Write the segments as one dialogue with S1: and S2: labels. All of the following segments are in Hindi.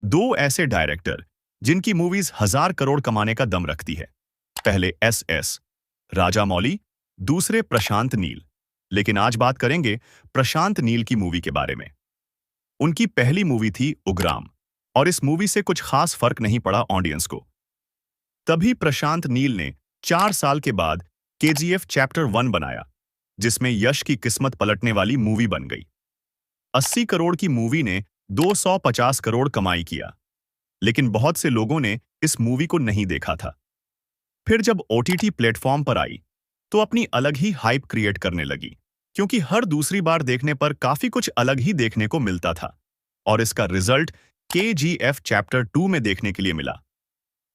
S1: दो ऐसे डायरेक्टर जिनकी मूवीज 1,000 करोड़ कमाने का दम रखती है। पहले एस राजा मौली, दूसरे प्रशांत नील। लेकिन आज बात करेंगे प्रशांत नील की मूवी के बारे में। उनकी पहली मूवी थी उग्राम, और इस मूवी से कुछ खास फर्क नहीं पड़ा ऑडियंस को। तभी प्रशांत नील ने 4 साल के बाद केजीएफ चैप्टर 1 बनाया, जिसमें यश की किस्मत पलटने वाली मूवी बन गई। 80 करोड़ की मूवी ने 250 करोड़ कमाई किया, लेकिन बहुत से लोगों ने इस मूवी को नहीं देखा था। फिर जब ओटीटी प्लेटफॉर्म पर आई तो अपनी अलग ही हाइप क्रिएट करने लगी, क्योंकि हर दूसरी बार देखने पर काफी कुछ अलग ही देखने को मिलता था। और इसका रिजल्ट केजीएफ चैप्टर 2 में देखने के लिए मिला।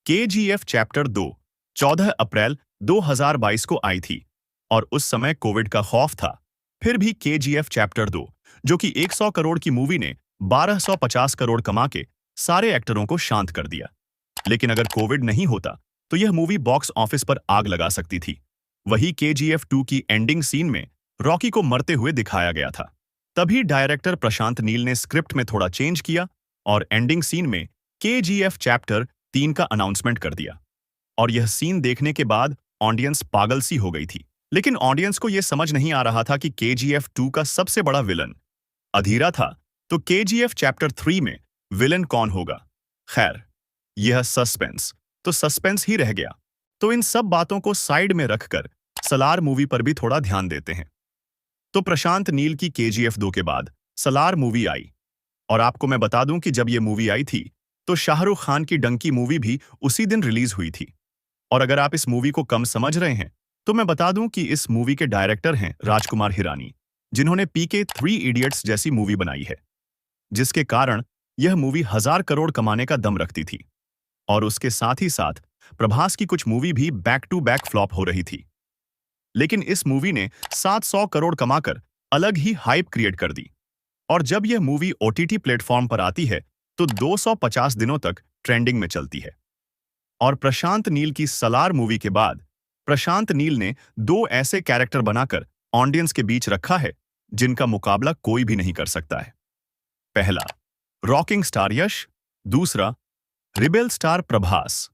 S1: केजीएफ चैप्टर 2 14 अप्रैल 2022 को आई थी, और उस समय कोविड का खौफ था। फिर भी केजीएफ चैप्टर 2, जो कि 100 करोड़ की मूवी ने 1250 करोड़ कमा के सारे एक्टरों को शांत कर दिया। लेकिन अगर कोविड नहीं होता तो यह मूवी बॉक्स ऑफिस पर आग लगा सकती थी। वही केजीएफ 2 की एंडिंग सीन में रॉकी को मरते हुए दिखाया गया था। तभी डायरेक्टर प्रशांत नील ने स्क्रिप्ट में थोड़ा चेंज किया और एंडिंग सीन में केजीएफ चैप्टर 3 का अनाउंसमेंट कर दिया। और यह सीन देखने के बाद ऑडियंस पागल सी हो गई थी। लेकिन ऑडियंस को यह समझ नहीं आ रहा था कि केजीएफ 2 का सबसे बड़ा विलन अधीरा था, तो केजीएफ चैप्टर 3 में विलन कौन होगा। खैर, यह सस्पेंस ही रह गया। तो इन सब बातों को साइड में रखकर सलार मूवी पर भी थोड़ा ध्यान देते हैं। तो प्रशांत नील की केजीएफ 2 के बाद सलार मूवी आई, और आपको मैं बता दूं कि जब यह मूवी आई थी तो शाहरुख खान की डंकी मूवी भी उसी दिन रिलीज हुई थी। और अगर आप इस मूवी को कम समझ रहे हैं तो मैं बता दूं कि इस मूवी के डायरेक्टर हैं राजकुमार हिरानी, जिन्होंने पीके 3 इडियट्स जैसी मूवी बनाई है, जिसके कारण यह मूवी 1,000 करोड़ कमाने का दम रखती थी। और उसके साथ ही साथ प्रभास की कुछ मूवी भी बैक टू बैक फ्लॉप हो रही थी। लेकिन इस मूवी ने 700 करोड़ कमाकर अलग ही हाइप क्रिएट कर दी। और जब यह मूवी ओटीटी प्लेटफॉर्म पर आती है तो 250 दिनों तक ट्रेंडिंग में चलती है। और प्रशांत नील की सलार मूवी के बाद प्रशांत नील ने 2 ऐसे कैरेक्टर बनाकर ऑडियंस के बीच रखा है जिनका मुकाबला कोई भी नहीं कर सकता है। पहला, रॉकिंग स्टार यश। दूसरा, रिबेल स्टार प्रभास।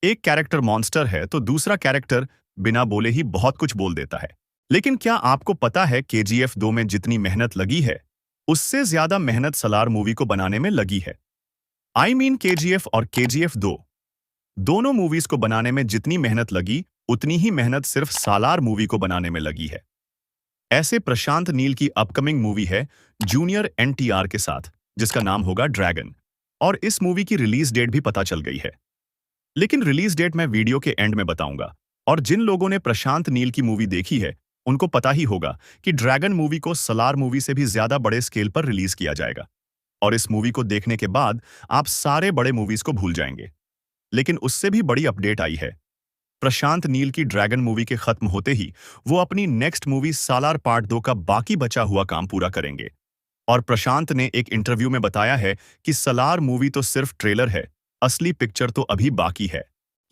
S1: एक कैरेक्टर मॉन्स्टर है तो दूसरा कैरेक्टर बिना बोले ही बहुत कुछ बोल देता है। लेकिन क्या आपको पता है केजीएफ 2 में जितनी मेहनत लगी है, उससे ज्यादा मेहनत सलार मूवी को बनाने में लगी है। केजीएफ और केजीएफ 2 दोनों मूवीज को बनाने में जितनी मेहनत लगी, उतनी ही मेहनत सिर्फ सालार मूवी को बनाने में लगी है। ऐसे प्रशांत नील की अपकमिंग मूवी है जूनियर एनटीआर के साथ, जिसका नाम होगा ड्रैगन। और इस मूवी की रिलीज डेट भी पता चल गई है। लेकिन रिलीज डेट मैं वीडियो के एंड में बताऊंगा। और जिन लोगों ने प्रशांत नील की मूवी देखी है उनको पता ही होगा कि ड्रैगन मूवी को सलार मूवी से भी ज्यादा बड़े स्केल पर रिलीज किया जाएगा। और इस मूवी को देखने के बाद आप सारे बड़े मूवीज को भूल जाएंगे। लेकिन उससे भी बड़ी अपडेट आई है। प्रशांत नील की ड्रैगन मूवी के खत्म होते ही वो अपनी नेक्स्ट मूवी सालार पार्ट 2 का बाकी बचा हुआ काम पूरा करेंगे। और प्रशांत ने एक इंटरव्यू में बताया है कि सलार मूवी तो सिर्फ ट्रेलर है, असली पिक्चर तो अभी बाकी है।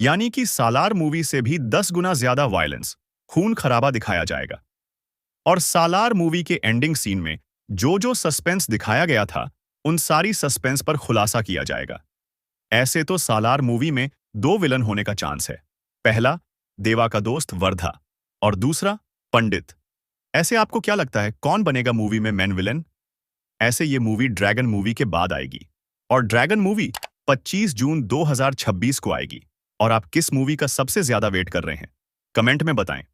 S1: यानी कि सालार मूवी से भी 10 गुना ज्यादा वायलेंस, खून खराबा दिखाया जाएगा। और सालार मूवी के एंडिंग सीन में जो सस्पेंस दिखाया गया था, उन सारी सस्पेंस पर खुलासा किया जाएगा। ऐसे तो सालार मूवी में 2 विलन होने का चांस है। पहला, देवा का दोस्त वर्धा, और दूसरा पंडित। ऐसे आपको क्या लगता है कौन बनेगा मूवी में मेन विलन? ऐसे ये मूवी ड्रैगन मूवी के बाद आएगी, और ड्रैगन मूवी 25 जून 2026 को आएगी। और आप किस मूवी का सबसे ज्यादा वेट कर रहे हैं? कमेंट में बताएं।